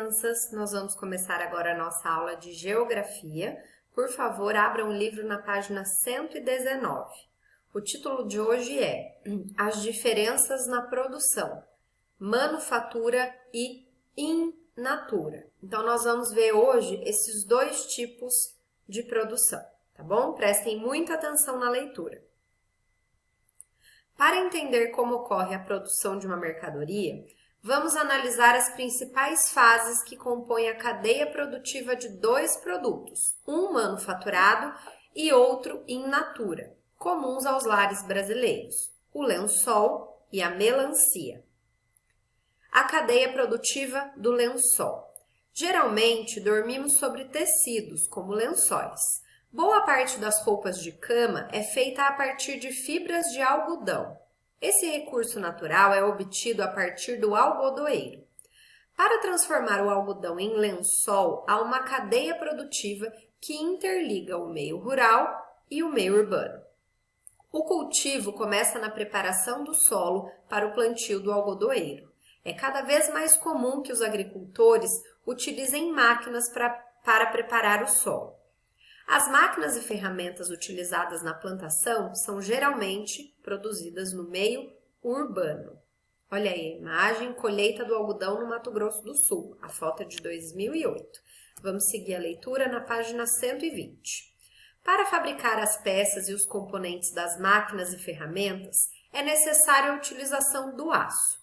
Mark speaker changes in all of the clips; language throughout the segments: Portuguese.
Speaker 1: crianças! Nós vamos começar agora a nossa aula de Geografia. Por favor, abra um livro na página 119. O título de hoje é As diferenças na produção, manufatura e in natura. Então, nós vamos ver hoje esses dois tipos de produção, tá bom? Prestem muita atenção na leitura. Para entender como ocorre a produção de uma mercadoria, vamos analisar as principais fases que compõem a cadeia produtiva de dois produtos, um manufaturado e outro in natura, comuns aos lares brasileiros, o lençol e a melancia. A cadeia produtiva do lençol. Geralmente, dormimos sobre tecidos, como lençóis. Boa parte das roupas de cama é feita a partir de fibras de algodão. Esse recurso natural é obtido a partir do algodoeiro. Para transformar o algodão em lençol, há uma cadeia produtiva que interliga o meio rural e o meio urbano. O cultivo começa na preparação do solo para o plantio do algodoeiro. É cada vez mais comum que os agricultores utilizem máquinas para preparar o solo. As máquinas e ferramentas utilizadas na plantação são geralmente produzidas no meio urbano. Olha aí a imagem, colheita do algodão no Mato Grosso do Sul, a foto é de 2008. Vamos seguir a leitura na página 120. Para fabricar as peças e os componentes das máquinas e ferramentas, é necessária a utilização do aço.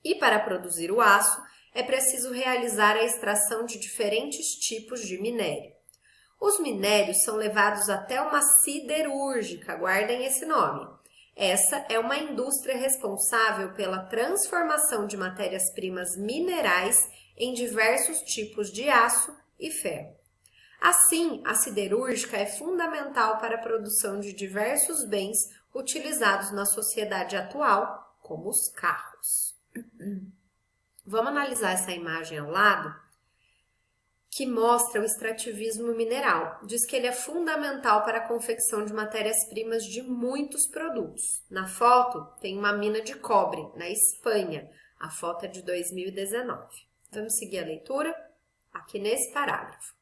Speaker 1: E para produzir o aço, é preciso realizar a extração de diferentes tipos de minério. Os minérios são levados até uma siderúrgica, guardem esse nome. Essa é uma indústria responsável pela transformação de matérias-primas minerais em diversos tipos de aço e ferro. Assim, a siderúrgica é fundamental para a produção de diversos bens utilizados na sociedade atual, como os carros. Vamos analisar essa imagem ao lado, que mostra o extrativismo mineral. Diz que ele é fundamental para a confecção de matérias-primas de muitos produtos. Na foto, tem uma mina de cobre, na Espanha. A foto é de 2019. Vamos seguir a leitura aqui nesse parágrafo.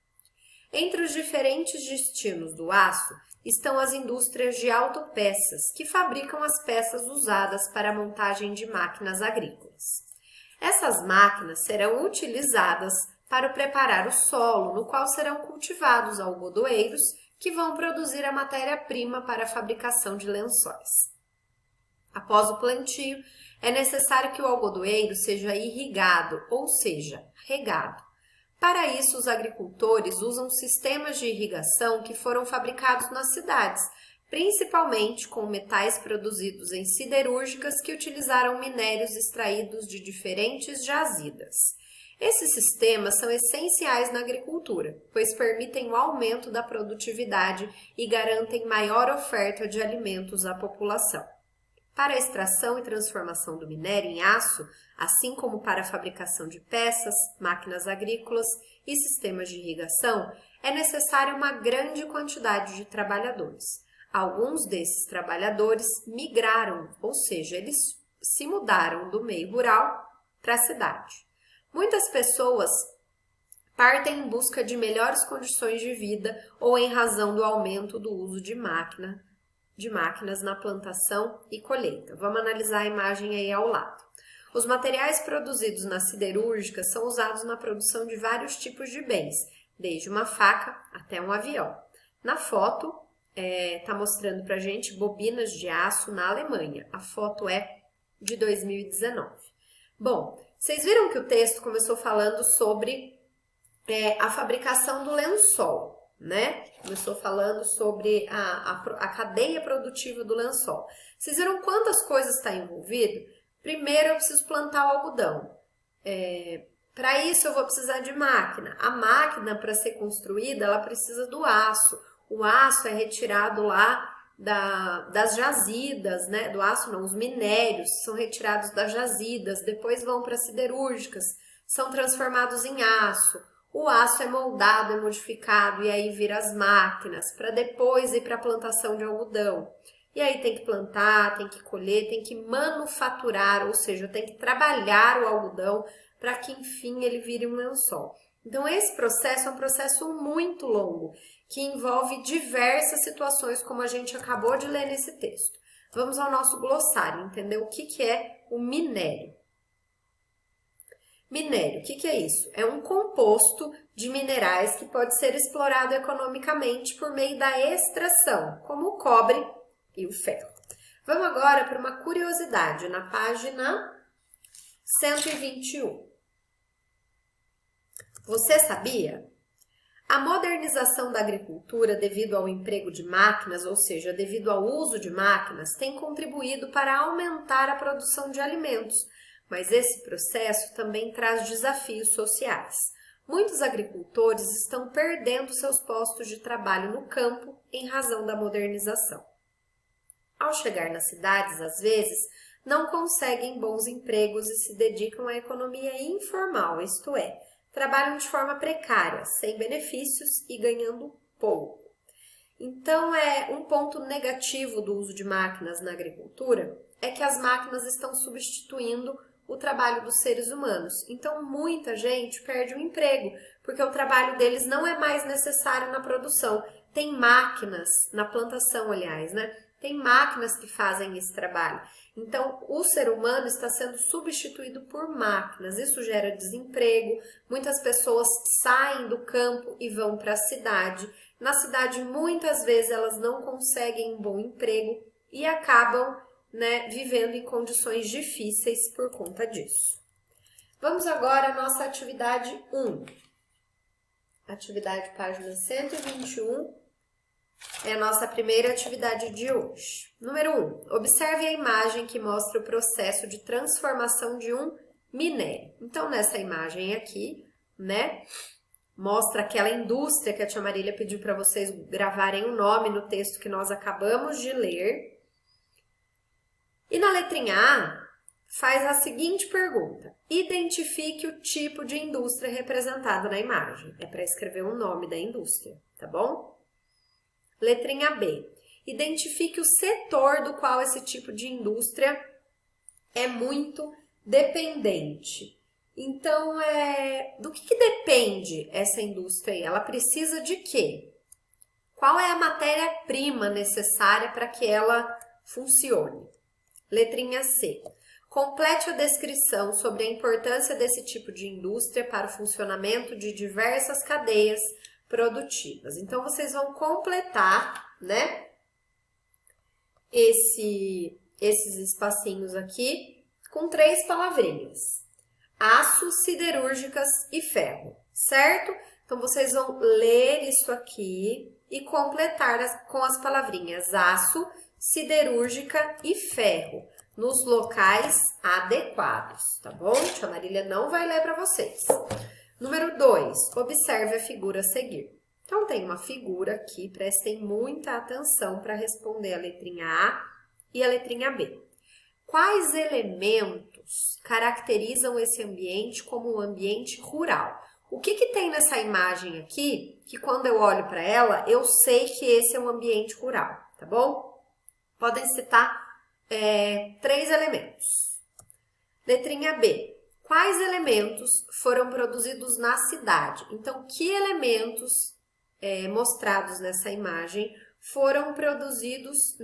Speaker 1: Entre os diferentes destinos do aço estão as indústrias de autopeças, que fabricam as peças usadas para a montagem de máquinas agrícolas. Essas máquinas serão utilizadas para preparar o solo, no qual serão cultivados algodoeiros que vão produzir a matéria-prima para a fabricação de lençóis. Após o plantio, é necessário que o algodoeiro seja irrigado, ou seja, regado. Para isso, os agricultores usam sistemas de irrigação que foram fabricados nas cidades, principalmente com metais produzidos em siderúrgicas que utilizaram minérios extraídos de diferentes jazidas. Esses sistemas são essenciais na agricultura, pois permitem o aumento da produtividade e garantem maior oferta de alimentos à população. Para a extração e transformação do minério em aço, assim como para a fabricação de peças, máquinas agrícolas e sistemas de irrigação, é necessária uma grande quantidade de trabalhadores. Alguns desses trabalhadores migraram, ou seja, eles se mudaram do meio rural para a cidade. Muitas pessoas partem em busca de melhores condições de vida ou em razão do aumento do uso de máquinas na plantação e colheita. Vamos analisar a imagem aí ao lado. Os materiais produzidos nas siderúrgicas são usados na produção de vários tipos de bens, desde uma faca até um avião. Na foto, está mostrando para a gente bobinas de aço na Alemanha. A foto é de 2019. Bom, vocês viram que o texto começou falando sobre a fabricação do lençol, né? Começou falando sobre a cadeia produtiva do lençol. Vocês viram quantas coisas está envolvido? Primeiro, eu preciso plantar o algodão. Para isso, eu vou precisar de máquina. A máquina, para ser construída, ela precisa do aço. O aço é retirado lá das jazidas, né? Do aço não, os minérios são retirados das jazidas, depois vão para siderúrgicas, são transformados em aço. O aço é moldado, é modificado e aí vira as máquinas para depois ir para a plantação de algodão. E aí tem que plantar, tem que colher, tem que manufaturar, ou seja, tem que trabalhar o algodão para que enfim ele vire um lençol. Então esse processo é um processo muito longo, que envolve diversas situações, como a gente acabou de ler nesse texto. Vamos ao nosso glossário, entender o que é o minério. Minério, o que é isso? É um composto de minerais que pode ser explorado economicamente por meio da extração, como o cobre e o ferro. Vamos agora para uma curiosidade na página 121. Você sabia? A modernização da agricultura devido ao emprego de máquinas, ou seja, devido ao uso de máquinas, tem contribuído para aumentar a produção de alimentos, mas esse processo também traz desafios sociais. Muitos agricultores estão perdendo seus postos de trabalho no campo em razão da modernização. Ao chegar nas cidades, às vezes, não conseguem bons empregos e se dedicam à economia informal, isto é, trabalham de forma precária, sem benefícios e ganhando pouco. Então, um ponto negativo do uso de máquinas na agricultura é que as máquinas estão substituindo o trabalho dos seres humanos. Então, muita gente perde o emprego, porque o trabalho deles não é mais necessário na produção. Tem máquinas, na plantação, aliás, né? Tem máquinas que fazem esse trabalho. Então, o ser humano está sendo substituído por máquinas. Isso gera desemprego. Muitas pessoas saem do campo e vão para a cidade. Na cidade, muitas vezes, elas não conseguem um bom emprego e acabam, vivendo em condições difíceis por conta disso. Vamos agora à nossa atividade 1. Atividade página 121. É a nossa primeira atividade de hoje. Número 1. Observe a imagem que mostra o processo de transformação de um minério. Então, nessa imagem aqui, mostra aquela indústria que a tia Marília pediu para vocês gravarem o nome no texto que nós acabamos de ler. E na letrinha A, faz a seguinte pergunta. Identifique o tipo de indústria representada na imagem. É para escrever o nome da indústria, tá bom? Letrinha B. Identifique o setor do qual esse tipo de indústria é muito dependente. Então, do que depende essa indústria aí? Ela precisa de quê? Qual é a matéria-prima necessária para que ela funcione? Letrinha C. Complete a descrição sobre a importância desse tipo de indústria para o funcionamento de diversas cadeias produtivas. Então, vocês vão completar, esses espacinhos aqui com 3 palavrinhas. Aço, siderúrgicas e ferro, certo? Então, vocês vão ler isso aqui e completar com as palavrinhas aço, siderúrgica e ferro nos locais adequados, tá bom? Tia Marília não vai ler para vocês. Número 2, observe a figura a seguir. Então, tem uma figura aqui, prestem muita atenção para responder a letrinha A e a letrinha B. Quais elementos caracterizam esse ambiente como um ambiente rural? O que tem nessa imagem aqui, que quando eu olho para ela, eu sei que esse é um ambiente rural, tá bom? Podem citar 3 elementos. Letrinha B. Quais elementos foram produzidos na cidade? Então, que elementos mostrados nessa imagem foram produzidos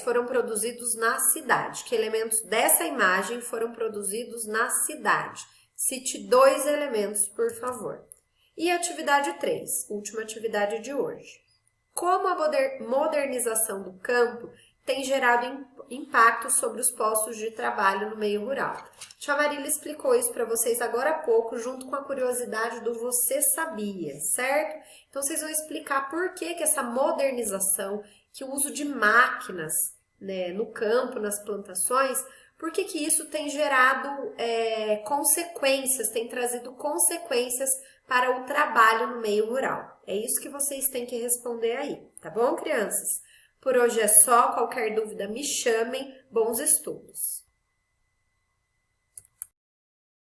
Speaker 1: foram produzidos na cidade? Que elementos dessa imagem foram produzidos na cidade? Cite 2 elementos, por favor. E atividade 3, última atividade de hoje. Como a modernização do campo tem gerado impacto sobre os postos de trabalho no meio rural. Tia Marília explicou isso para vocês agora há pouco, junto com a curiosidade do Você Sabia, certo? Então, vocês vão explicar por que essa modernização, que o uso de máquinas no campo, nas plantações, por que isso tem gerado consequências, tem trazido consequências para o trabalho no meio rural. É isso que vocês têm que responder aí, tá bom, crianças? Por hoje é só, qualquer dúvida me chamem, bons estudos!